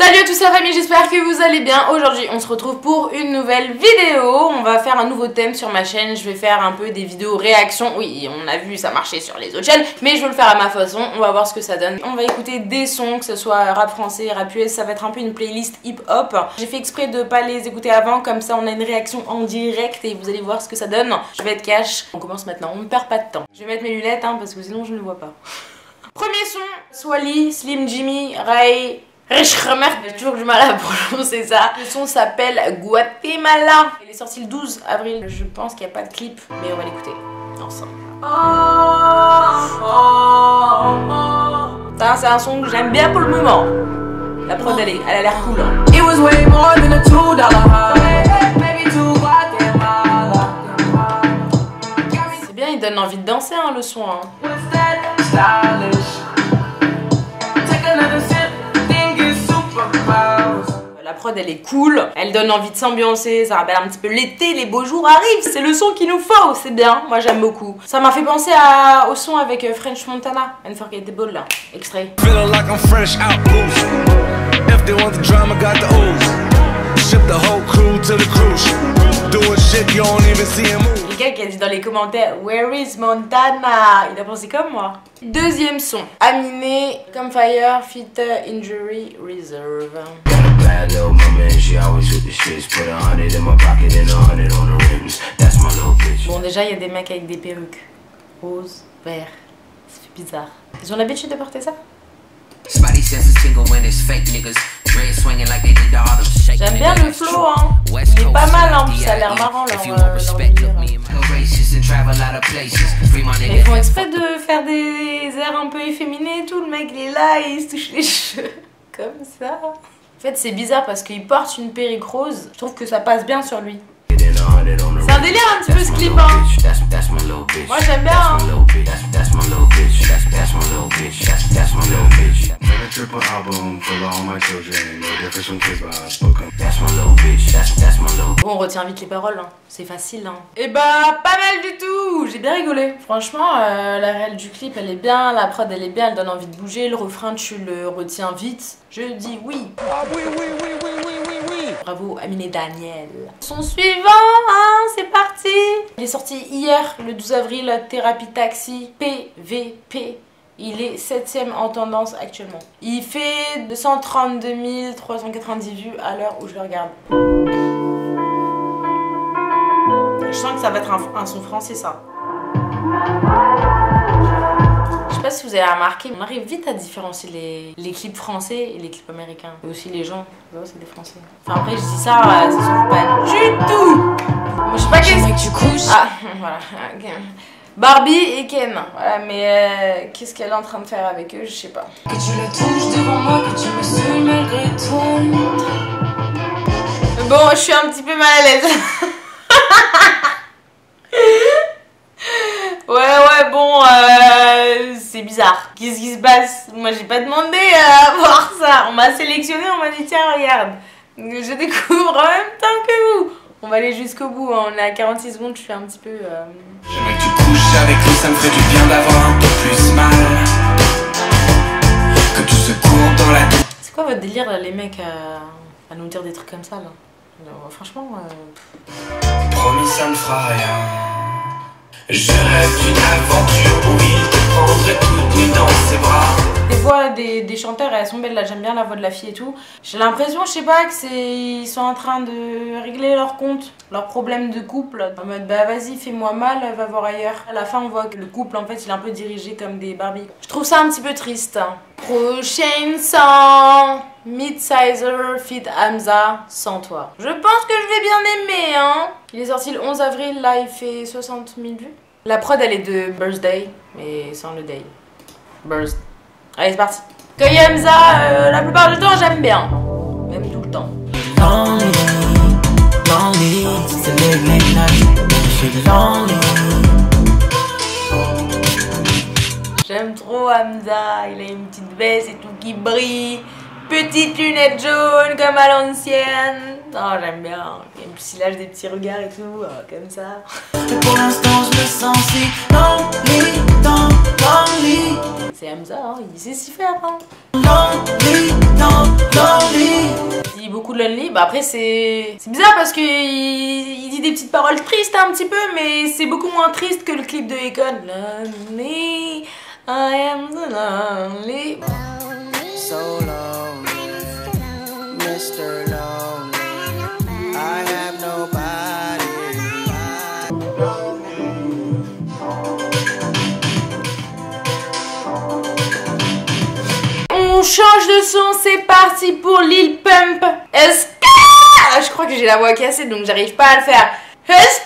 Salut à tous la famille, j'espère que vous allez bien. Aujourd'hui on se retrouve pour une nouvelle vidéo. On va faire un nouveau thème sur ma chaîne. Je vais faire un peu des vidéos réactions. Oui, on a vu ça marcher sur les autres chaînes, mais je veux le faire à ma façon. On va voir ce que ça donne. On va écouter des sons, que ce soit rap français, rap US. Ça va être un peu une playlist hip hop. J'ai fait exprès de pas les écouter avant, comme ça on a une réaction en direct et vous allez voir ce que ça donne. Je vais être cash. On commence maintenant, on ne perd pas de temps. Je vais mettre mes lunettes parce que sinon je ne vois pas. Premier son, Swally, Slim Jimmy, Ray. J'ai toujours du mal à prononcer ça. Le son s'appelle Guatemala. Il est sorti le 12 avril. Je pense qu'il n'y a pas de clip, mais on va l'écouter ensemble. Ça, c'est un son que j'aime bien pour le moment. La prod, elle a l'air cool. C'est bien, il donne envie de danser le son. La prod elle est cool, elle donne envie de s'ambiancer, ça rappelle un petit peu l'été, les beaux jours arrivent, c'est le son qu'il nous faut, c'est bien, moi j'aime beaucoup. Ça m'a fait penser au son avec French Montana, Unforgettable là, extrait. Quelqu'un qui a dit dans les commentaires Where is Montana? Il a pensé comme moi. Deuxième son, Aminé, Come Fire, Fit Injury Reserve. Bon déjà il y a des mecs avec des perruques rose, vert, ça fait bizarre. Ils ont l'habitude de porter ça? J'aime bien le flow il est pas mal ça a l'air marrant leur mais ils font exprès de faire des airs un peu efféminés et tout, le mec il est là et il se touche les cheveux comme ça. En fait c'est bizarre parce qu'il porte une perruque rose, je trouve que ça passe bien sur lui. C'est un délire un petit peu ce clip Moi j'aime bien Bon, on retient vite les paroles, c'est facile Et bah pas mal du tout, j'ai bien rigolé. Franchement la réelle du clip elle est bien, la prod elle est bien, elle donne envie de bouger, le refrain tu le retiens vite. Je dis oui. Ah oui. Bravo Aminé Daniel. Son suivant, c'est parti. Il est sorti hier, le 12 avril, Thérapie Taxi, PVP. Il est 7ème en tendance actuellement. Il fait 232 390 vues à l'heure où je le regarde. Je sens que ça va être un son français ça. Je sais pas si vous avez remarqué, on arrive vite à différencier les clips français et les clips américains. Et aussi les gens, c'est des français. Enfin après je dis ça, ça se trouve pas du tout. Moi je sais pas qu'est-ce que tu couches. Voilà. Okay. Barbie et Ken, voilà, mais qu'est-ce qu'elle est en train de faire avec eux, je sais pas. Que tu la touches devant moi, que tu me saoules malgré toi. Bon, je suis un petit peu mal à l'aise. Ouais, bon, c'est bizarre. Qu'est-ce qui se passe? Moi, j'ai pas demandé à voir ça. On m'a sélectionné, on m'a dit tiens, regarde. Je découvre en même temps que vous. On va aller jusqu'au bout, on est à 46 secondes, je fais un petit peu... J'aimerais que tu couches avec lui, ça me ferait du bien d'avoir un peu plus mal. Que tu secours dans la... C'est quoi votre délire là, les mecs à nous dire des trucs comme ça là? Alors, franchement... Promis ça ne fera rien. Je rêve d'une aventure où il te prendrait toute nue dans ses bras. Les voix des chanteurs elles sont belles là, j'aime bien la voix de la fille et tout. J'ai l'impression, je sais pas, que ils sont en train de régler leur compte, leurs problèmes de couple. En mode bah vas-y fais-moi mal, va voir ailleurs. À la fin on voit que le couple en fait il est un peu dirigé comme des Barbie. Je trouve ça un petit peu triste. Prochain son, Midsizer feat Hamza, Sans toi. Je pense que je vais bien aimer Il est sorti le 11 avril, là il fait 60 000 vues. La prod elle est de Birthday, mais sans le day. Birthday. Allez c'est parti. Hamza, la plupart du temps j'aime bien. Même tout le temps. J'aime trop Hamza, il a une petite veste et tout qui brille. Petite lunette jaune comme à l'ancienne. Oh j'aime bien. Et puis il lâche des petits regards et tout, comme ça. Pour l'instant je me sens si lonely. C'est Hamza, il sait s'y faire. Lonely. Lonely. Bah après c'est bizarre parce que il dit des petites paroles tristes un petit peu, mais c'est beaucoup moins triste que le clip de Akon. Lonely, I am so lonely. So lonely, Mr. Lonely, I have nobody. On change de son, c'est parti pour Lil Pump. Escalade. Je crois que j'ai la voix cassée donc j'arrive pas à le faire. Escalade.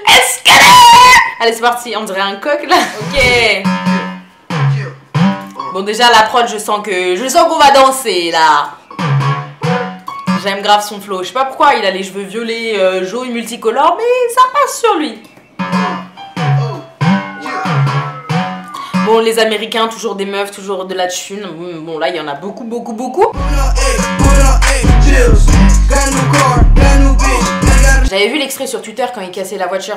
Escalade. Allez c'est parti, on dirait un coq là. Ok. Bon déjà la prod je sens qu'on va danser là. J'aime grave son flow. Je sais pas pourquoi il a les cheveux violets, jaunes, multicolores, mais ça passe sur lui. Bon, les Américains, toujours des meufs, toujours de la thune. Bon, là, il y en a beaucoup. J'avais vu l'extrait sur Twitter quand il cassait la voiture.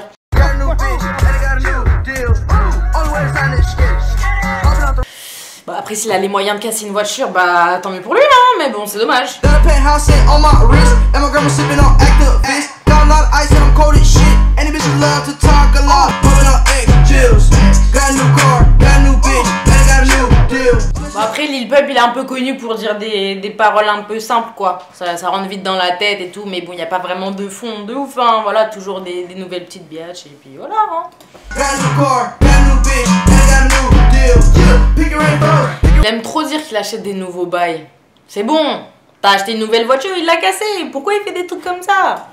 Bah, après, s'il a les moyens de casser une voiture, bah, tant mieux pour lui, hein. Mais bon, c'est dommage. Bon après Lil Pump il est un peu connu pour dire des paroles un peu simples quoi. Ça rentre vite dans la tête et tout, mais bon il n'y a pas vraiment de fond de ouf hein. Voilà, toujours des nouvelles petites biatches et puis voilà hein. Il aime trop dire qu'il achète des nouveaux bails. C'est bon, t'as acheté une nouvelle voiture, il l'a cassée. Pourquoi il fait des trucs comme ça?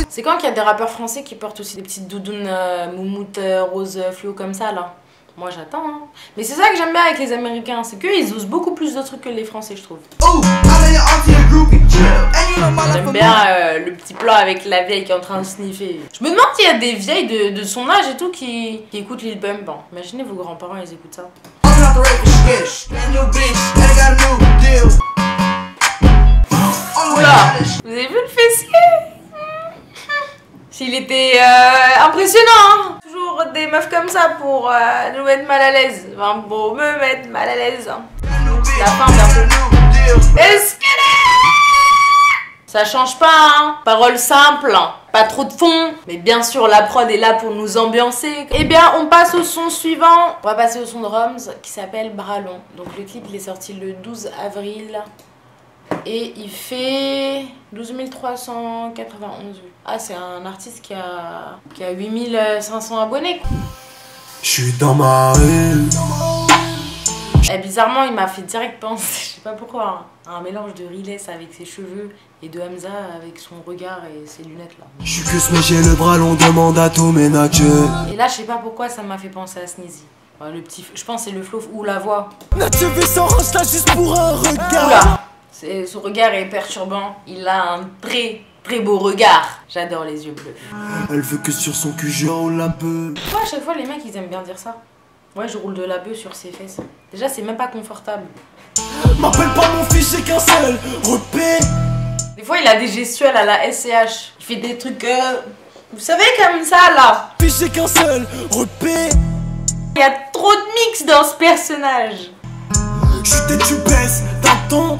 C'est quand qu'il y a des rappeurs français qui portent aussi des petites doudounes moumoute rose fluo comme ça là? Moi j'attends hein. Mais c'est ça que j'aime bien avec les Américains, c'est qu'ils osent beaucoup plus de trucs que les Français je trouve. J'aime bien le petit plan avec la vieille qui est en train de sniffer. Je me demande s'il y a des vieilles de son âge et tout qui écoutent Lil Pump. Bon, imaginez vos grands-parents ils écoutent ça. Oula, vous avez vu le fessier? S'il était impressionnant hein. Toujours des meufs comme ça pour nous mettre mal à l'aise. Enfin pour me mettre mal à l'aise hein. La fin d'un peu. Ça change pas hein. Parole simple, pas trop de fond. Mais bien sûr la prod est là pour nous ambiancer. Eh bien on passe au son suivant. On va passer au son de Roms qui s'appelle Bras long. Donc le clip il est sorti le 12 avril. Et il fait 12 391 vues. Ah, c'est un artiste qui a 8500 abonnés. Je suis dans ma rue. Et bizarrement, il m'a fait direct penser, je sais pas pourquoi, hein, à un mélange de Riles avec ses cheveux et de Hamza avec son regard et ses lunettes là. Je suis que mais j'ai le bras long, demande à tout ménager. Et là, je sais pas pourquoi ça m'a fait penser à Sneezy. Le petit, je pense que c'est le flow ou la voix. Nature sans range là juste pour un regard. Oula. Son regard est perturbant. Il a un très beau regard. J'adore les yeux bleus. Elle veut que sur son cul je roule la bœuf. Pourquoi à chaque fois les mecs ils aiment bien dire ça? Ouais, je roule de la bœuf sur ses fesses. Déjà c'est même pas confortable. M'appelle pas mon fils, j'ai qu'un seul repère. Des fois il a des gestuels à la SCH. Il fait des trucs vous savez comme ça là. Fils, j'ai qu'un seul repère. Il y a trop de mix dans ce personnage. Je suis des tu baisses d'un ton.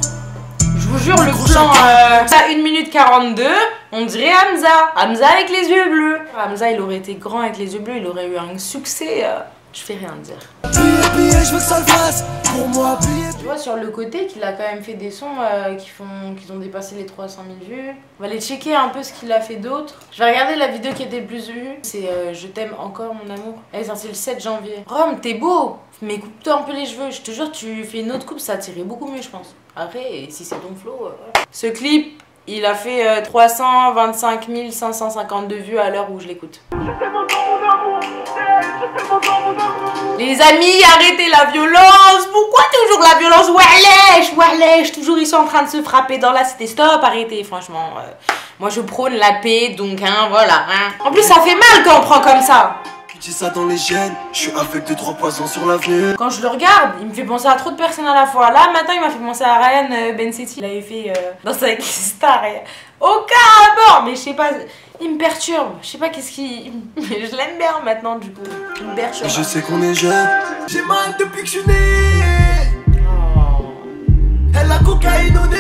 Je vous jure, le plan à 1 minute 42, on dirait Hamza. Hamza avec les yeux bleus. Hamza, il aurait été grand avec les yeux bleus, il aurait eu un succès. Je fais rien dire. Je veux que ça le fasse pour moi. Tu vois sur le côté qu'il a quand même fait des sons qui ont dépassé les 300 000 vues. On va aller checker un peu ce qu'il a fait d'autre. Je vais regarder la vidéo qui était le plus vue. C'est Je t'aime encore mon amour. Elle est sortie le 7 janvier. Rom, t'es beau, mais coupe-toi un peu les cheveux. Je te jure, tu fais une autre coupe, ça tirait beaucoup mieux je pense. Après, si c'est ton flow... Ce clip, il a fait 325 552 vues à l'heure où je l'écoute. Les amis, arrêtez la violence. Pourquoi toujours la violence? Wesh, toujours ils sont en train de se frapper dans la cité. Stop, arrêtez, franchement. Moi je prône la paix, donc hein, voilà. Hein. En plus ça fait mal quand on prend comme ça. J'ai ça dans les gènes, je suis avec 2-3 poisons sur l'avenir. Quand je le regarde, il me fait penser à trop de personnes à la fois. Là, matin, il m'a fait penser à Ryan Bensetti. Il avait fait dans sa Star. Aucun rapport, mais je sais pas, il me perturbe. Je sais pas qu'est-ce qui. Mais je l'aime bien maintenant, du coup. Il me perturbe. Je sais qu'on est jeunes, j'ai mal depuis que je suis né. Elle a cocaïne au nez.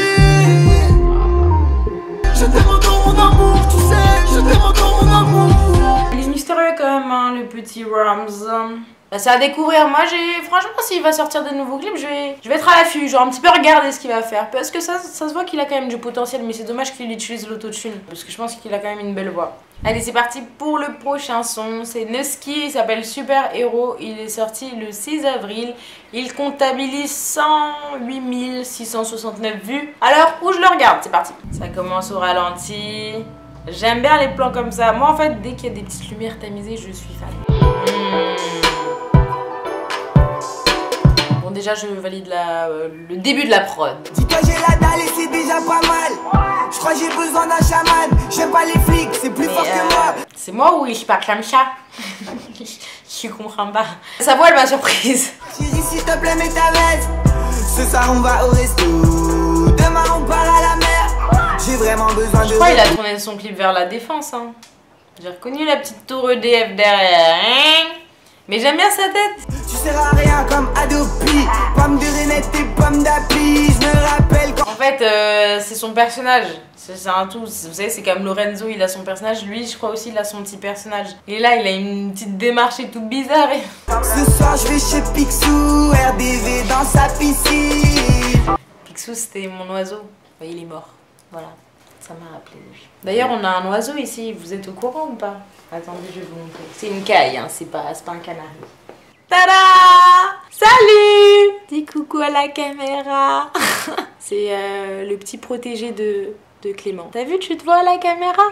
Je t'aime encore mon amour, tu sais, je t'aime encore mon amour. Il est mystérieux quand même, hein, le petit Rams. Bah, c'est à découvrir. Moi, franchement, s'il va sortir de nouveaux clips, je vais être à l'affût, genre un petit peu regarder ce qu'il va faire. Parce que ça se voit qu'il a quand même du potentiel, mais c'est dommage qu'il utilise l'autotune. Parce que je pense qu'il a quand même une belle voix. Allez, c'est parti pour le prochain son. C'est Nusky, il s'appelle Super Héros. Il est sorti le 6 avril. Il comptabilise 108 669 vues. Alors, où je le regarde, c'est parti. Ça commence au ralenti. J'aime bien les plans comme ça. Moi, en fait, dès qu'il y a des petites lumières tamisées, je suis fan. Bon, déjà, je valide le début de la prod. Dis-toi, j'ai la dalle et c'est déjà pas mal. Je crois que j'ai besoin d'un chaman. J'aime pas les flics, c'est plus fort que moi. C'est moi ou je parle comme ça? Je comprends pas. Sa voix, elle m'a surprise. Chérie, s'il te plaît, mets ta veste. Ce soir, on va au resto. Demain, on part à la mer. J'ai vraiment besoin de. Je crois qu'il a tourné son clip vers la défense. Hein. J'ai reconnu la petite tour EDF derrière. Hein, mais j'aime bien sa tête. Tu seras rien comme Adopi. Pomme de renette et pomme d'api. Je me rappelle quand. En fait, c'est son personnage. C'est un tout. Vous savez, c'est comme Lorenzo, il a son personnage. Lui, je crois aussi, il a son petit personnage. Et là, il a une petite démarche et toute bizarre. Ce soir, je vais chez Picsou. RDV dans sa piscine. Picsou, c'était mon oiseau. Ouais, il est mort. Voilà. Ça m'a rappelé lui. D'ailleurs, on a un oiseau ici. Vous êtes au courant ou pas? Attendez, je vais vous montrer. C'est une caille, hein. C'est pas un canari. Tada! Salut! Dis coucou à la caméra. C'est le petit protégé de Clément. T'as vu, tu te vois à la caméra?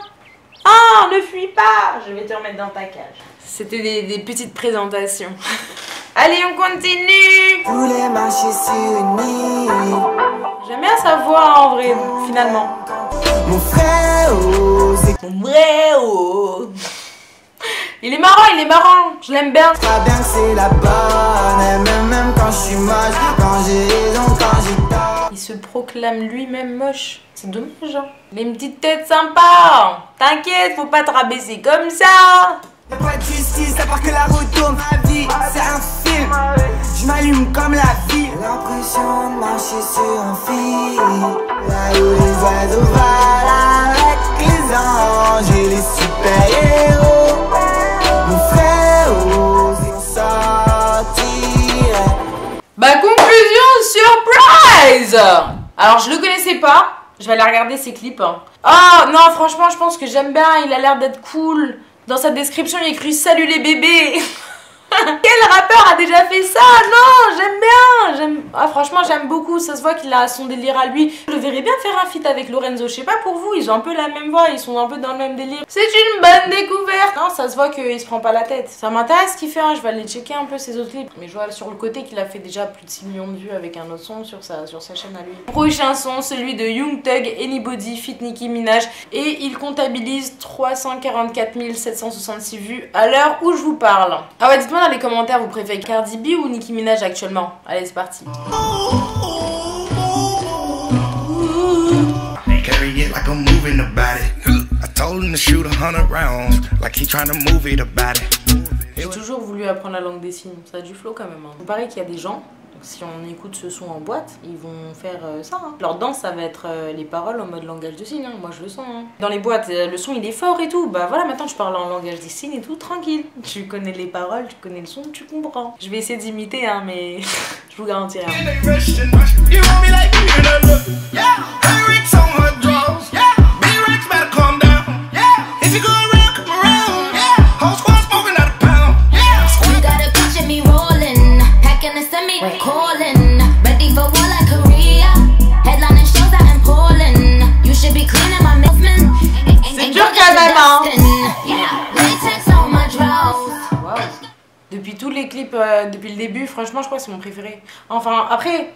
Ah, ne fuis pas! Je vais te remettre dans ta cage. C'était des petites présentations. Allez, on continue! Je voulais marcher sur une île. J'aime bien sa voix en vrai, finalement. Mon frère, oh, c'est Mon vrai oh. Il est marrant, je l'aime bien. pas bien que c'est la bonne. Même quand je suis moche, quand j'ai raison, quand j'ai tort. Il se proclame lui-même moche. C'est dommage, hein. Mais une petite tête sympa. T'inquiète, faut pas te rabaisser comme ça. Y'a pas de justice, à part que la route tourne. Ma vie, c'est un film. Je m'allume comme la vie. L'impression de marcher sur un fil. Là où les oiseaux volent avec les anges et les super-héros. Mon frère, oh, c'est sortir. Bah, conclusion, surprise. Alors, je le connaissais pas. Je vais aller regarder ses clips. Hein. Oh, non, franchement, je pense que j'aime bien. Il a l'air d'être cool. Dans sa description, il y a écrit « Salut les bébés ». Quel rappeur a déjà fait ça? Non, j'aime bien. Ah, franchement, j'aime beaucoup. Ça se voit qu'il a son délire à lui. Je le verrais bien faire un feat avec Lorenzo. Je sais pas pour vous, ils ont un peu la même voix. Ils sont un peu dans le même délire. C'est une bonne découverte. Non, ça se voit qu'il se prend pas la tête. Ça m'intéresse ce qu'il fait. Hein. Je vais aller checker un peu ses autres clips. Mais je vois sur le côté qu'il a fait déjà plus de 6 millions de vues avec un autre son sur sa chaîne à lui. Prochain son, celui de Young Thug, Anybody feat Nicki Minaj. Et il comptabilise 344 766 vues à l'heure où je vous parle. Ah ouais, dites-moi dans les commentaires, vous préférez Cardi B ou Nicki Minaj actuellement? Allez, c'est parti. Carry it like I'm moving about it. I told him to shoot 100 rounds, like he trying to move it about it. J'ai toujours voulu apprendre la langue des signes, ça a du flow quand même. Hein. Il paraît qu'il y a des gens, si on écoute ce son en boîte, ils vont faire ça. Hein. Leur danse, ça va être les paroles en mode langage de signes. Hein. Moi, je le sens. Hein. Dans les boîtes, le son, il est fort et tout. Bah voilà, maintenant, je parle en langage des signes et tout, tranquille. Tu connais les paroles, tu connais le son, tu comprends. Je vais essayer d'imiter, hein, mais je vous garantis rien. C'est dur quand même, hein. Wow. Depuis tous les clips, depuis le début, franchement, je crois que c'est mon préféré. Enfin, après,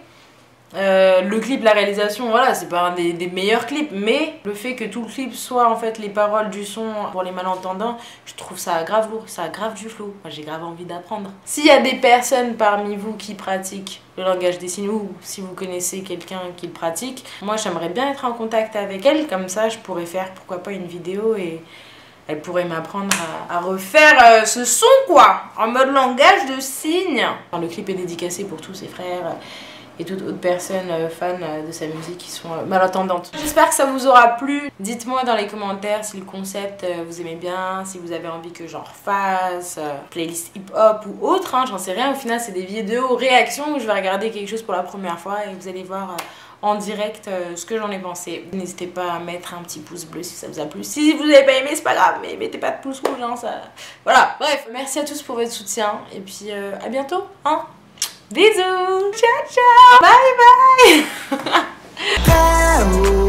Le clip, la réalisation, voilà, c'est pas un des meilleurs clips, mais le fait que tout le clip soit en fait les paroles du son pour les malentendants, je trouve ça grave lourd, ça a grave du flow. Moi j'ai grave envie d'apprendre. S'il y a des personnes parmi vous qui pratiquent le langage des signes ou si vous connaissez quelqu'un qui le pratique, moi j'aimerais bien être en contact avec elle, comme ça je pourrais faire pourquoi pas une vidéo et elle pourrait m'apprendre à refaire ce son quoi, en mode langage de signes. Le clip est dédicacé pour tous ses frères et toute autre personne fan de sa musique qui sont malentendantes. J'espère que ça vous aura plu. Dites-moi dans les commentaires si le concept vous aimez bien, si vous avez envie que j'en refasse, playlist hip-hop ou autre, hein, j'en sais rien. Au final, c'est des vidéos réactions où je vais regarder quelque chose pour la première fois et vous allez voir en direct ce que j'en ai pensé. N'hésitez pas à mettre un petit pouce bleu si ça vous a plu. Si vous n'avez pas aimé, c'est pas grave, mais mettez pas de pouce rouge, hein, ça... Voilà, bref, merci à tous pour votre soutien et puis à bientôt, hein. Bisous, ciao ciao, bye bye.